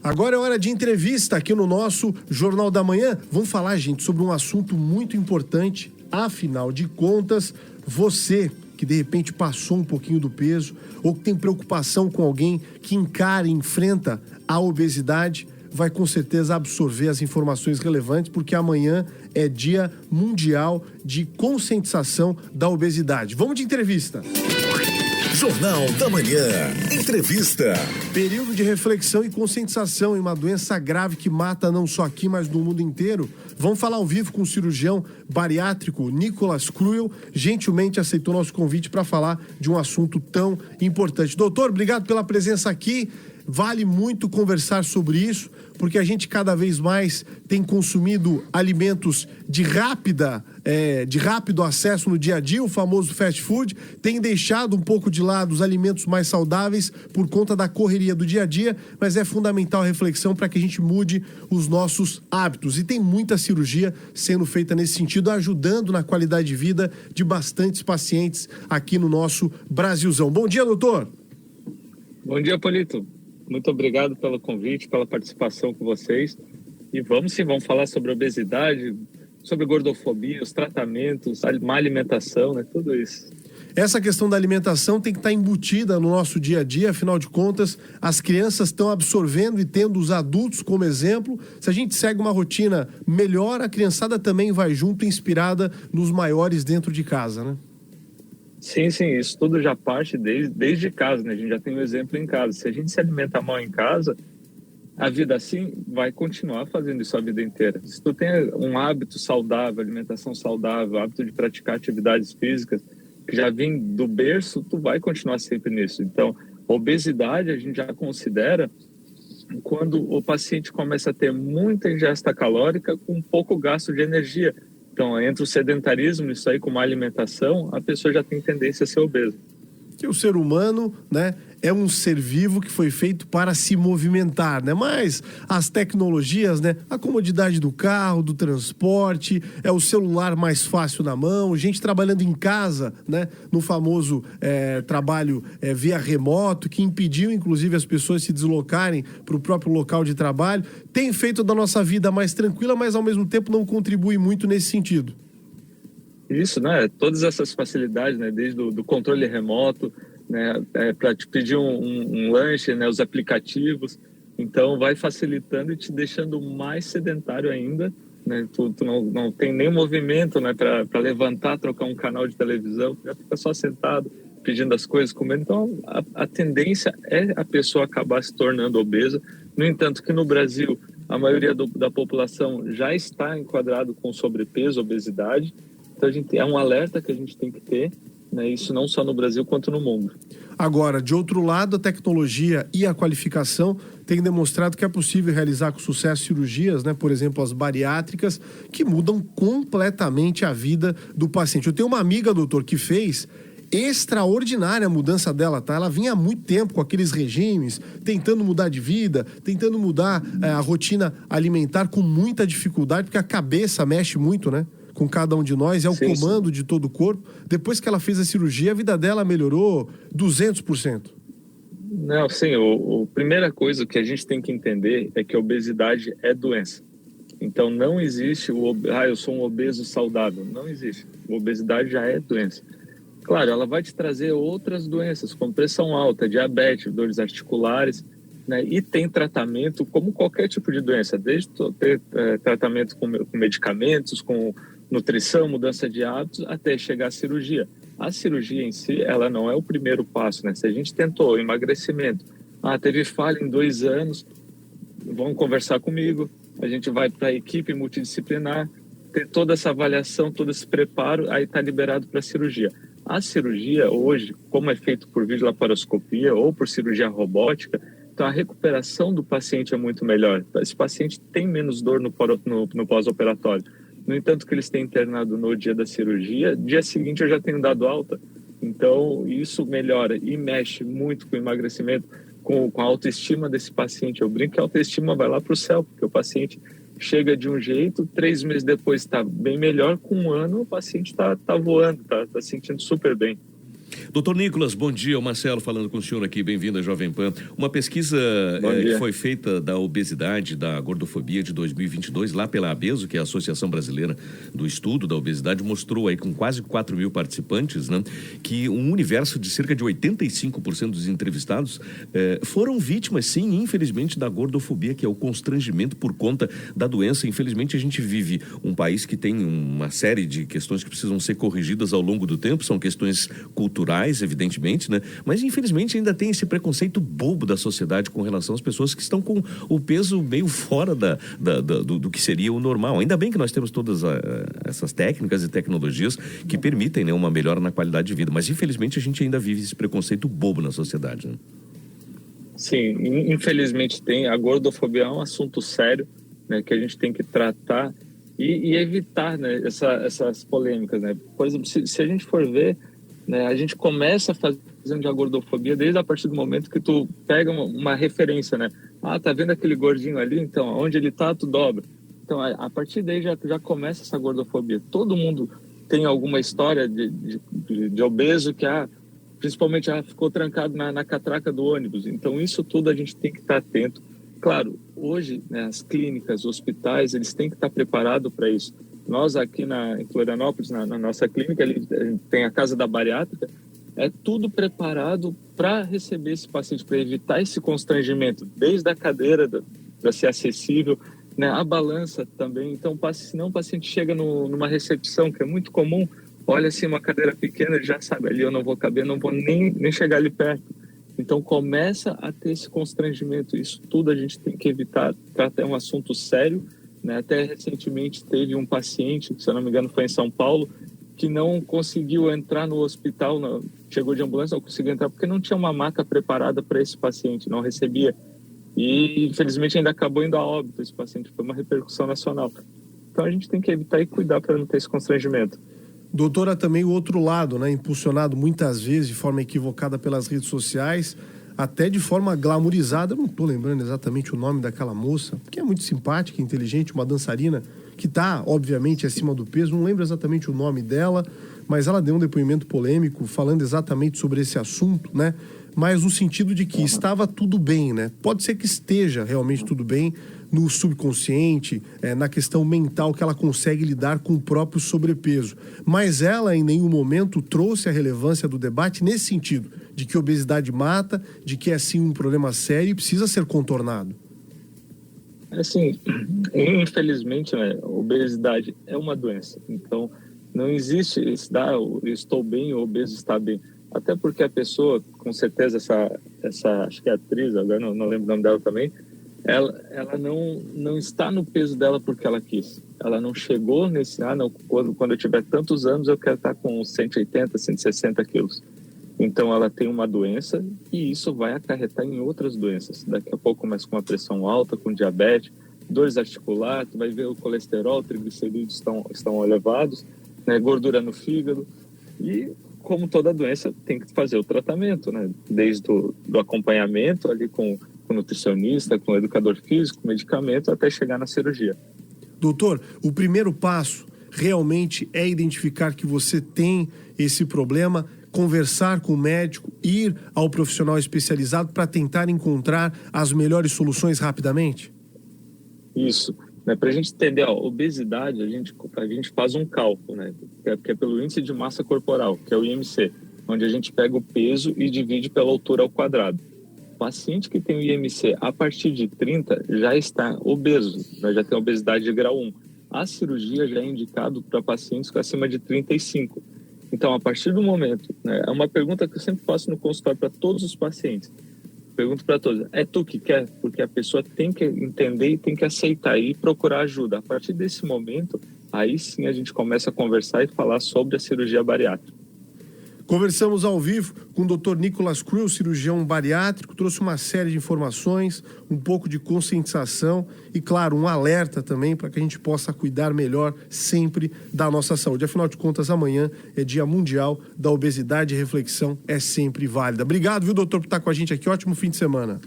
Agora é hora de entrevista aqui no nosso Jornal da Manhã. Vamos falar, gente, sobre um assunto muito importante. Afinal de contas, você que de repente passou um pouquinho do peso ou que tem preocupação com alguém que encara e enfrenta a obesidade, vai com certeza absorver as informações relevantes, porque amanhã é Dia Mundial de Conscientização da Obesidade. Vamos de entrevista. Jornal da Manhã. Entrevista. Período de reflexão e conscientização em uma doença grave que mata não só aqui, mas no mundo inteiro. Vamos falar ao vivo com o cirurgião bariátrico Nicolas Cruel. Gentilmente aceitou nosso convite para falar de um assunto tão importante. Doutor, obrigado pela presença aqui. Vale muito conversar sobre isso, porque a gente cada vez mais tem consumido alimentos de rápido acesso no dia a dia, o famoso fast food, tem deixado um pouco de lado os alimentos mais saudáveis por conta da correria do dia a dia, mas é fundamental a reflexão para que a gente mude os nossos hábitos. E tem muita cirurgia sendo feita nesse sentido, ajudando na qualidade de vida de bastantes pacientes aqui no nosso Brasilzão. Bom dia, doutor! Bom dia, Polito. Muito obrigado pelo convite, pela participação com vocês. E vamos falar sobre obesidade, sobre gordofobia, os tratamentos, a má alimentação, né? Tudo isso. Essa questão da alimentação tem que estar embutida no nosso dia a dia, afinal de contas, as crianças estão absorvendo e tendo os adultos como exemplo. Se a gente segue uma rotina melhor, a criançada também vai junto, inspirada nos maiores dentro de casa, né? Sim, isso tudo já parte desde casa, né? A gente já tem um exemplo em casa. Se a gente se alimenta mal em casa, a vida assim vai continuar fazendo isso a vida inteira. Se tu tem um hábito saudável, alimentação saudável, hábito de praticar atividades físicas, que já vem do berço, tu vai continuar sempre nisso. Então, obesidade a gente já considera quando o paciente começa a ter muita ingesta calórica com pouco gasto de energia. Então, entre o sedentarismo e isso aí com má alimentação, a pessoa já tem tendência a ser obesa. Que o ser humano, né, é um ser vivo que foi feito para se movimentar, né? Mas as tecnologias, né, a comodidade do carro, do transporte, é o celular mais fácil na mão, gente trabalhando em casa, né, no famoso trabalho via remoto, que impediu, inclusive, as pessoas se deslocarem para o próprio local de trabalho, tem feito da nossa vida mais tranquila, mas ao mesmo tempo não contribui muito nesse sentido. Isso, né? Todas essas facilidades, né? Desde do controle remoto, né? Para te pedir um lanche, né? Os aplicativos. Então, vai facilitando e te deixando mais sedentário ainda, né? Tu não tem nem movimento, né? Para levantar, trocar um canal de televisão, já fica só sentado, pedindo as coisas, comendo. Então, a tendência é a pessoa acabar se tornando obesa. No entanto, que no Brasil, a maioria da população já está enquadrado com sobrepeso, obesidade. Então, é um alerta que a gente tem que ter, né? Isso não só no Brasil quanto no mundo. Agora, de outro lado, a tecnologia e a qualificação têm demonstrado que é possível realizar com sucesso cirurgias, né? Por exemplo, as bariátricas, que mudam completamente a vida do paciente. Eu tenho uma amiga, doutor, que fez extraordinária a mudança dela, tá? Ela vinha há muito tempo com aqueles regimes, tentando mudar de vida, tentando mudar a rotina alimentar com muita dificuldade, porque a cabeça mexe muito, né? Com cada um de nós, é o comando de todo o corpo. Depois que ela fez a cirurgia, a vida dela melhorou 200%. Não, sim, a primeira coisa que a gente tem que entender é que a obesidade é doença. Então, não existe eu sou um obeso saudável. Não existe. A obesidade já é doença. Claro, ela vai te trazer outras doenças, como pressão alta, diabetes, dores articulares, né? E tem tratamento como qualquer tipo de doença, desde ter tratamento com medicamentos, com nutrição, mudança de hábitos, até chegar à cirurgia. A cirurgia em si, ela não é o primeiro passo, né? Se a gente tentou emagrecimento, teve falha em 2 anos, vão conversar comigo, a gente vai para a equipe multidisciplinar, ter toda essa avaliação, todo esse preparo, aí está liberado para a cirurgia. A cirurgia hoje, como é feito por videolaparoscopia ou por cirurgia robótica, então a recuperação do paciente é muito melhor. Esse paciente tem menos dor no pós-operatório. No entanto, que eles têm internado no dia da cirurgia, dia seguinte eu já tenho dado alta. Então, isso melhora e mexe muito com o emagrecimento, com a autoestima desse paciente. Eu brinco que a autoestima vai lá para o céu, porque o paciente chega de um jeito, 3 meses depois está bem melhor, com 1 ano o paciente está voando, está sentindo super bem. Doutor Nicolas, bom dia. O Marcelo falando com o senhor aqui. Bem-vindo à Jovem Pan. Uma pesquisa que foi feita da obesidade, da gordofobia de 2022, lá pela ABESO, que é a Associação Brasileira do Estudo da Obesidade, mostrou aí com quase 4 mil participantes, né, que um universo de cerca de 85% dos entrevistados foram vítimas, sim, infelizmente, da gordofobia, que é o constrangimento por conta da doença. Infelizmente, a gente vive um país que tem uma série de questões que precisam ser corrigidas ao longo do tempo, são questões culturais, evidentemente, né? Mas infelizmente ainda tem esse preconceito bobo da sociedade com relação às pessoas que estão com o peso meio fora do que seria o normal. Ainda bem que nós temos todas essas técnicas e tecnologias que permitem, né, uma melhora na qualidade de vida, mas infelizmente a gente ainda vive esse preconceito bobo na sociedade, né? Sim, infelizmente tem. A gordofobia é um assunto sério, né, que a gente tem que tratar e evitar, né, essas polêmicas, né? Por exemplo, se a gente for ver, né, a gente começa fazendo a gordofobia desde a partir do momento que tu pega uma referência, né? Ah, tá vendo aquele gordinho ali? Então, onde ele tá, tu dobra. Então, a partir daí já começa essa gordofobia. Todo mundo tem alguma história de obeso que, principalmente, ficou trancado na catraca do ônibus. Então, isso tudo a gente tem que estar atento. Claro, hoje, né, as clínicas, os hospitais, eles têm que estar preparados para isso. Nós aqui em Florianópolis, na nossa clínica, ali tem a Casa da Bariátrica, é tudo preparado para receber esse paciente, para evitar esse constrangimento, desde a cadeira, para ser acessível, né, a balança também. Então, senão o paciente chega numa recepção, que é muito comum, olha assim uma cadeira pequena, ele já sabe, ali eu não vou caber, não vou nem chegar ali perto. Então, começa a ter esse constrangimento. Isso tudo a gente tem que evitar, é um assunto sério, né? Até recentemente teve um paciente, se eu não me engano foi em São Paulo, que não conseguiu entrar no hospital, chegou de ambulância, não conseguiu entrar porque não tinha uma maca preparada para esse paciente, não recebia. E, infelizmente, ainda acabou indo a óbito esse paciente, foi uma repercussão nacional. Então, a gente tem que evitar e cuidar para não ter esse constrangimento. Doutora, também o outro lado, né, impulsionado muitas vezes de forma equivocada pelas redes sociais, até de forma glamourizada. Eu não estou lembrando exatamente o nome daquela moça, que é muito simpática, inteligente, uma dançarina que está, obviamente, acima do peso. Não lembro exatamente o nome dela, mas ela deu um depoimento polêmico falando exatamente sobre esse assunto, né? Mas no sentido de que estava tudo bem, né? Pode ser que esteja realmente tudo bem no subconsciente, na questão mental que ela consegue lidar com o próprio sobrepeso. Mas ela em nenhum momento trouxe a relevância do debate nesse sentido, de que obesidade mata, de que é sim um problema sério e precisa ser contornado. Assim, infelizmente, né, a obesidade é uma doença. Então, não existe eu estou bem, o obeso está bem. Até porque a pessoa, com certeza, essa acho que é atriz, agora não lembro o nome dela também, ela não está no peso dela porque ela quis. Ela não chegou nesse, quando eu tiver tantos anos eu quero estar com 180, 160 quilos. Então ela tem uma doença e isso vai acarretar em outras doenças. Daqui a pouco começa com uma pressão alta, com diabetes, dores articulares, tu vai ver o colesterol, triglicerídeos estão elevados, né, gordura no fígado. E como toda doença tem que fazer o tratamento, né? Desde do acompanhamento ali com o nutricionista, com o educador físico, medicamento, até chegar na cirurgia. Doutor, o primeiro passo realmente é identificar que você tem esse problema, conversar com o médico, ir ao profissional especializado para tentar encontrar as melhores soluções rapidamente? Isso. Né, para a gente entender a obesidade, a gente faz um cálculo, né, que é pelo índice de massa corporal, que é o IMC, onde a gente pega o peso e divide pela altura ao quadrado. O paciente que tem o IMC a partir de 30 já está obeso, né, já tem obesidade de grau 1. A cirurgia já é indicado para pacientes acima de 35. Então, a partir do momento, né, é uma pergunta que eu sempre faço no consultório para todos os pacientes. Pergunto para todos, é tu que quer? Porque a pessoa tem que entender e tem que aceitar e procurar ajuda. A partir desse momento, aí sim a gente começa a conversar e falar sobre a cirurgia bariátrica. Conversamos ao vivo com o Dr. Nicolas Cruyll, cirurgião bariátrico, trouxe uma série de informações, um pouco de conscientização e, claro, um alerta também para que a gente possa cuidar melhor sempre da nossa saúde. Afinal de contas, amanhã é Dia Mundial da Obesidade e reflexão é sempre válida. Obrigado, viu, doutor, por estar com a gente aqui. Ótimo fim de semana.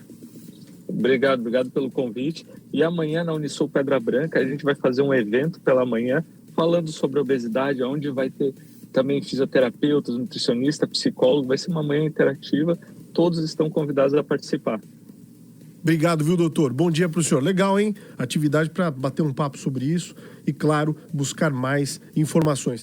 Obrigado pelo convite. E amanhã na Unisul Pedra Branca a gente vai fazer um evento pela manhã falando sobre obesidade, onde vai ter também fisioterapeutas, nutricionista, psicólogo. Vai ser uma manhã interativa, todos estão convidados a participar. Obrigado, viu, doutor? Bom dia para o senhor. Legal, hein? Atividade para bater um papo sobre isso e, claro, buscar mais informações.